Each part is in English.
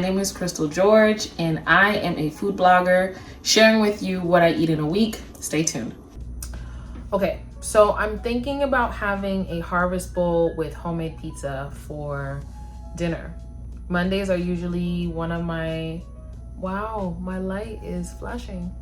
name is Crystal George, and I am a food blogger sharing with you what I eat in a week. Stay tuned. Okay, so I'm thinking about having a harvest bowl with homemade pizza for dinner. Mondays are usually one of my... Wow, my light is flashing.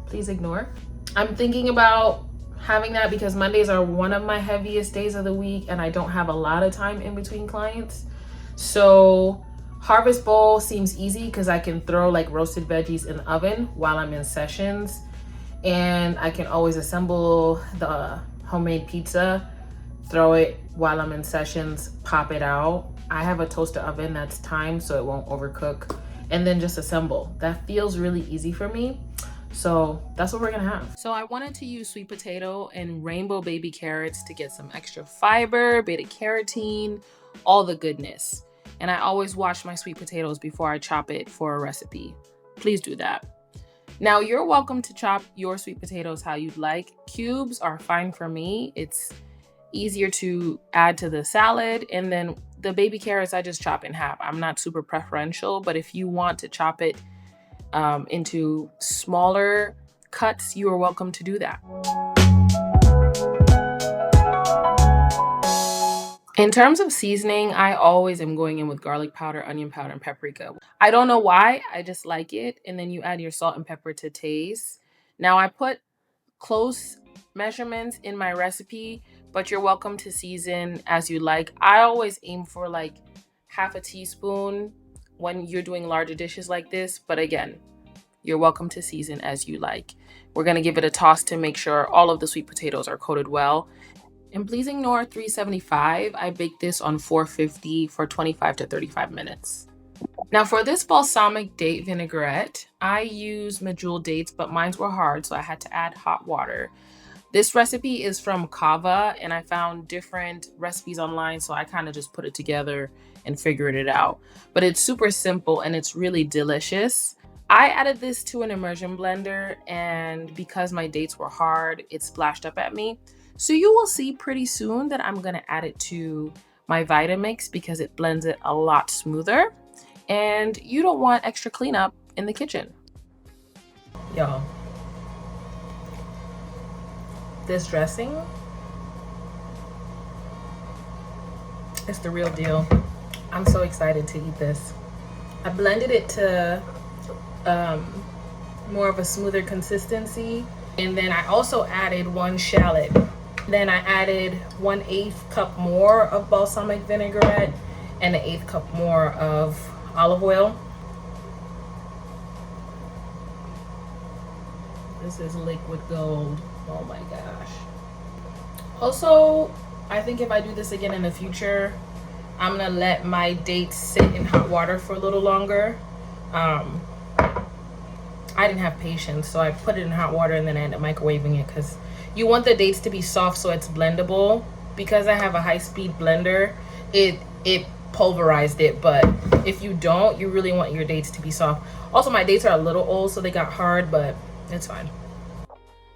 Please ignore. I'm thinking about having that because Mondays are one of my heaviest days of the week and I don't have a lot of time in between clients. So harvest bowl seems easy because I can throw like roasted veggies in the oven while I'm in sessions, and I can always assemble the homemade pizza, throw it while I'm in sessions, pop it out. I have a toaster oven that's timed so it won't overcook, and then just assemble. That feels really easy for me. So that's what we're gonna have. So I wanted to use sweet potato and rainbow baby carrots to get some extra fiber, beta carotene, all the goodness. And I always wash my sweet potatoes before I chop it for a recipe. Please do that. Now you're welcome to chop your sweet potatoes how you'd like. Cubes are fine for me. It's easier to add to the salad. And then the baby carrots, I just chop in half. I'm not super preferential, but if you want to chop it into smaller cuts, you are welcome to do that. In terms of seasoning, I always am going in with garlic powder, onion powder, and paprika. I don't know why, I just like it. And then you add your salt and pepper to taste. Now I put close measurements in my recipe, but you're welcome to season as you like. I always aim for like half a teaspoon when you're doing larger dishes like this, but again, you're welcome to season as you like. We're gonna give it a toss to make sure all of the sweet potatoes are coated well. And please ignore 375. I baked this on 450 for 25 to 35 minutes. Now for this balsamic date vinaigrette, I use medjool dates, but mine were hard, so I had to add hot water. This recipe is from Kava, and I found different recipes online, so I kind of just put it together and figured it out. But it's super simple and it's really delicious. I added this to an immersion blender, and because my dates were hard, it splashed up at me. So you will see pretty soon that I'm gonna add it to my Vitamix because it blends it a lot smoother, and you don't want extra cleanup in the kitchen. Y'all, this dressing is the real deal. I'm so excited to eat this. I blended it to more of a smoother consistency, and then I also added 1 shallot. Then I added 1/8 cup more of balsamic vinaigrette and 1/8 cup more of olive oil. This is liquid gold. Oh my gosh. Also, I think if I do this again in the future, I'm gonna let my dates sit in hot water for a little longer. I didn't have patience, so I put it in hot water and then I ended up microwaving it because you want the dates to be soft so it's blendable. Because I have a high-speed blender, it pulverized it, but if you don't, you really want your dates to be soft. Also, my dates are a little old, so they got hard, but it's fine.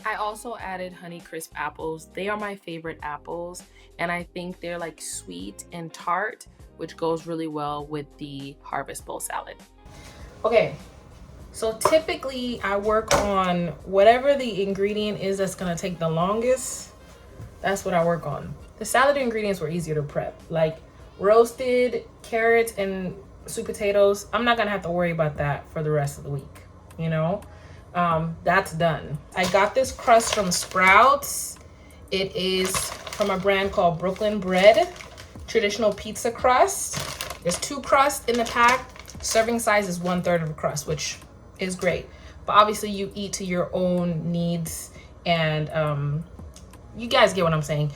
I also added Honeycrisp apples. They are my favorite apples, and I think they're like sweet and tart, which goes really well with the harvest bowl salad. Okay, so typically I work on whatever the ingredient is that's gonna take the longest. That's what I work on. The salad ingredients were easier to prep, like roasted carrots and sweet potatoes. I'm not gonna have to worry about that for the rest of the week, you know? That's done. I got this crust from Sprouts. It is from a brand called Brooklyn Bread, traditional pizza crust. There's 2 crusts in the pack. Serving size is 1/3 of a crust, which is great. But obviously you eat to your own needs, and you guys get what I'm saying.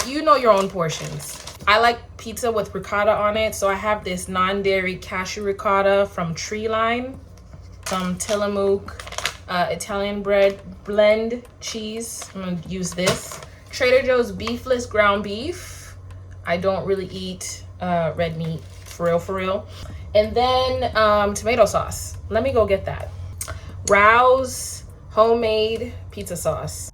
You know your own portions. I like pizza with ricotta on it, so I have this non-dairy cashew ricotta from Treeline, some Tillamook Italian bread blend cheese. I'm gonna use this. Trader Joe's beefless ground beef. I don't really eat red meat, for real. And then tomato sauce. Let me go get that. Rao's homemade pizza sauce.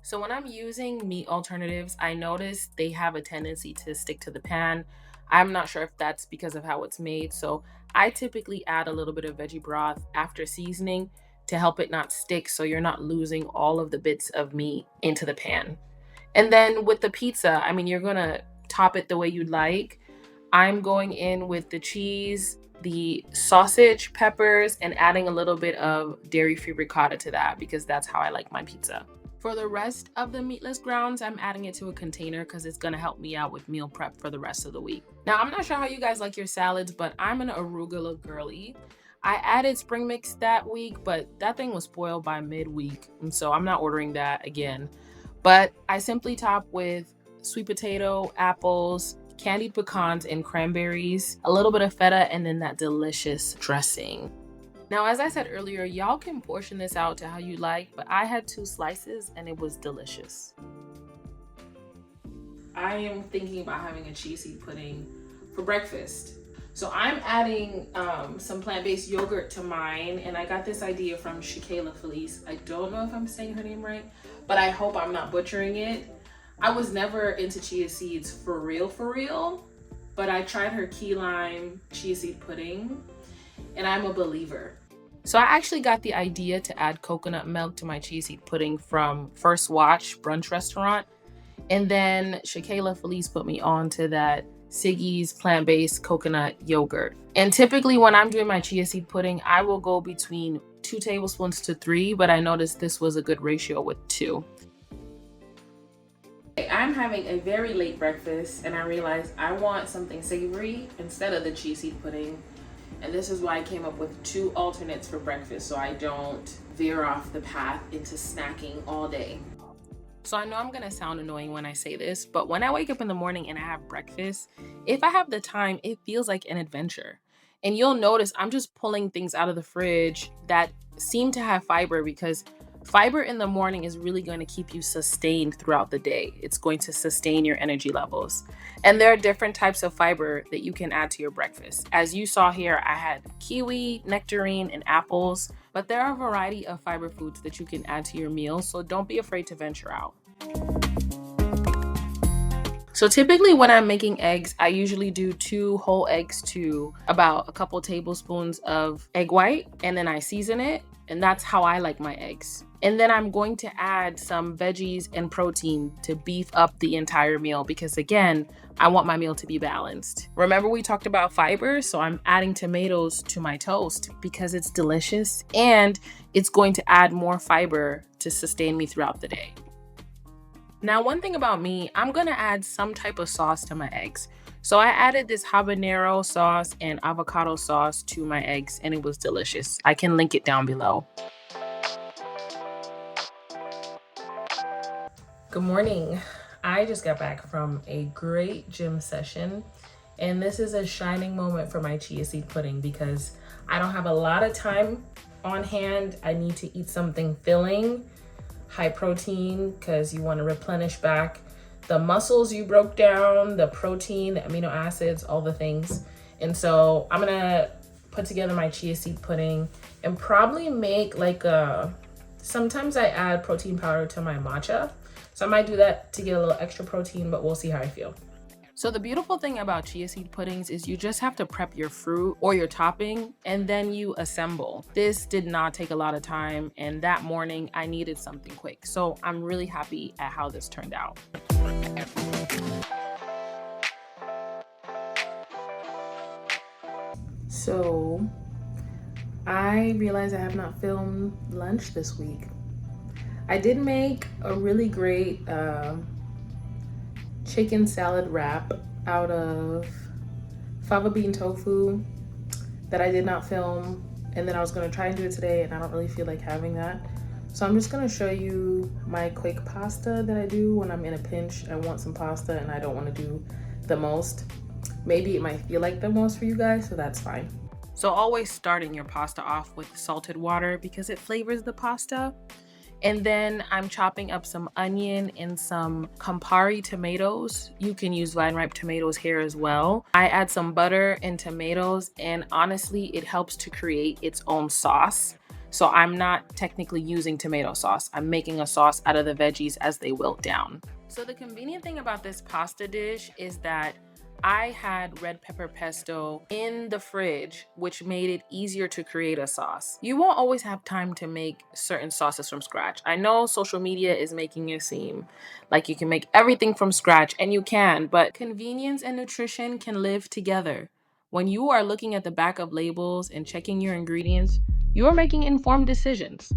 So when I'm using meat alternatives, I notice they have a tendency to stick to the pan. I'm not sure if that's because of how it's made. So I typically add a little bit of veggie broth after seasoning to help it not stick, so you're not losing all of the bits of meat into the pan. And then with the pizza, I mean, you're gonna top it the way you'd like. I'm going in with the cheese, the sausage, peppers, and adding a little bit of dairy-free ricotta to that because that's how I like my pizza. For the rest of the meatless grounds, I'm adding it to a container because it's gonna help me out with meal prep for the rest of the week. Now, I'm not sure how you guys like your salads, but I'm an arugula girly. I added spring mix that week, but that thing was spoiled by midweek, and so I'm not ordering that again. But I simply top with sweet potato, apples, candied pecans, and cranberries, a little bit of feta, and then that delicious dressing. Now, as I said earlier, y'all can portion this out to how you like, but I had 2 slices and it was delicious. I am thinking about having a chia seed pudding for breakfast. So I'm adding some plant-based yogurt to mine, and I got this idea from Chia Felice. I don't know if I'm saying her name right, but I hope I'm not butchering it. I was never into chia seeds for real, but I tried her key lime chia seed pudding, and I'm a believer. So I actually got the idea to add coconut milk to my chia seed pudding from First Watch Brunch Restaurant. And then Shaquela Felice put me on to that Siggy's plant-based coconut yogurt. And typically when I'm doing my chia seed pudding, I will go between 2 tablespoons to 3, but I noticed this was a good ratio with 2. I'm having a very late breakfast and I realized I want something savory instead of the chia seed pudding. And this is why I came up with 2 alternates for breakfast so I don't veer off the path into snacking all day. So I know I'm gonna sound annoying when I say this, but when I wake up in the morning and I have breakfast, if I have the time, it feels like an adventure. And you'll notice I'm just pulling things out of the fridge that seem to have fiber because fiber in the morning is really going to keep you sustained throughout the day. It's going to sustain your energy levels. And there are different types of fiber that you can add to your breakfast. As you saw here, I had kiwi, nectarine, and apples, but there are a variety of fiber foods that you can add to your meals, so don't be afraid to venture out. So typically when I'm making eggs, I usually do 2 whole eggs to about a couple tablespoons of egg white, and then I season it, and that's how I like my eggs. And then I'm going to add some veggies and protein to beef up the entire meal because again, I want my meal to be balanced. Remember we talked about fiber, so I'm adding tomatoes to my toast because it's delicious and it's going to add more fiber to sustain me throughout the day. Now, one thing about me, I'm gonna add some type of sauce to my eggs. So I added this habanero sauce and avocado sauce to my eggs and it was delicious. I can link it down below. Good morning. I just got back from a great gym session and this is a shining moment for my chia seed pudding because I don't have a lot of time on hand. I need to eat something filling, high protein, because you want to replenish back the muscles you broke down, the protein, the amino acids, all the things. And so I'm gonna put together my chia seed pudding and probably make like sometimes I add protein powder to my matcha. So I might do that to get a little extra protein, but we'll see how I feel. So the beautiful thing about chia seed puddings is you just have to prep your fruit or your topping and then you assemble. This did not take a lot of time and that morning I needed something quick. So I'm really happy at how this turned out. So I realized I have not filmed lunch this week. I did make a really great chicken salad wrap out of fava bean tofu that I did not film, and then I was gonna try and do it today and I don't really feel like having that. So I'm just gonna show you my quick pasta that I do when I'm in a pinch. I want some pasta and I don't wanna do the most. Maybe it might feel like the most for you guys, so that's fine. So always starting your pasta off with salted water because it flavors the pasta. And then I'm chopping up some onion and some Campari tomatoes. You can use vine ripe tomatoes here as well. I add some butter and tomatoes, and honestly, it helps to create its own sauce. So I'm not technically using tomato sauce. I'm making a sauce out of the veggies as they wilt down. So the convenient thing about this pasta dish is that I had red pepper pesto in the fridge, which made it easier to create a sauce. You won't always have time to make certain sauces from scratch. I know social media is making it seem like you can make everything from scratch, and you can, but convenience and nutrition can live together. When you are looking at the back of labels and checking your ingredients, you're making informed decisions.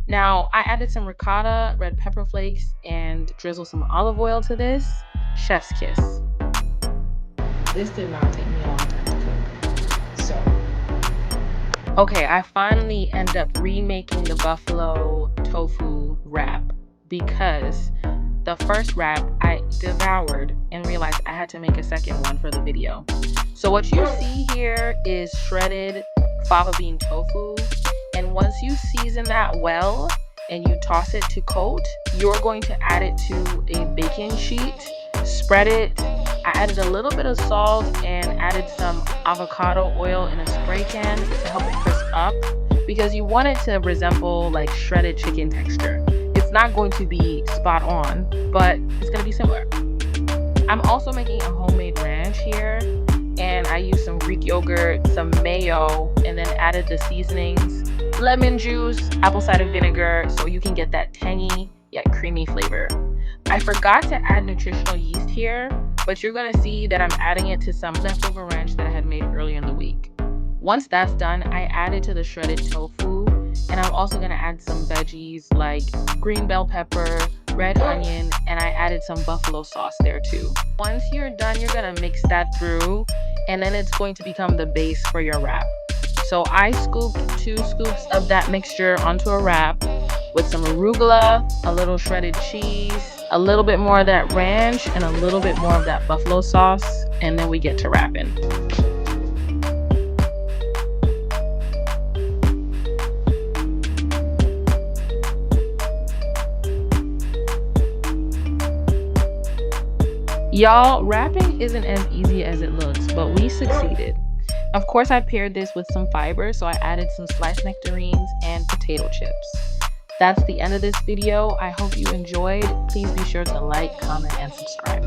Now, I added some ricotta, red pepper flakes, and drizzled some olive oil to this. Chef's kiss. This did not take me a long time to cook. Okay, I finally end up remaking the buffalo tofu wrap because the first wrap I devoured and realized I had to make a second one for the video. So what you see here is shredded fava bean tofu, and once you season that well and you toss it to coat, you're going to add it to a baking sheet, spread it. I added a little bit of salt and added some avocado oil in a spray can to help it crisp up, because you want it to resemble like shredded chicken texture. It's not going to be spot on, but it's going to be similar. I'm also making a homemade ranch here, and I used some Greek yogurt, some mayo, and then added the seasonings, lemon juice, apple cider vinegar, so you can get that tangy yet creamy flavor. I forgot to add nutritional yeast here, but you're gonna see that I'm adding it to some leftover ranch that I had made earlier in the week. Once that's done, I add it to the shredded tofu, and I'm also gonna add some veggies like green bell pepper, red onion, and I added some buffalo sauce there too. Once you're done, you're gonna mix that through, and then it's going to become the base for your wrap. So I scooped 2 scoops of that mixture onto a wrap with some arugula, a little shredded cheese, a little bit more of that ranch, and a little bit more of that buffalo sauce, and then we get to wrapping. Y'all, wrapping isn't as easy as it looks, but we succeeded. Of course, I paired this with some fiber, so I added some sliced nectarines and potato chips. That's the end of this video. I hope you enjoyed. Please be sure to like, comment, and subscribe.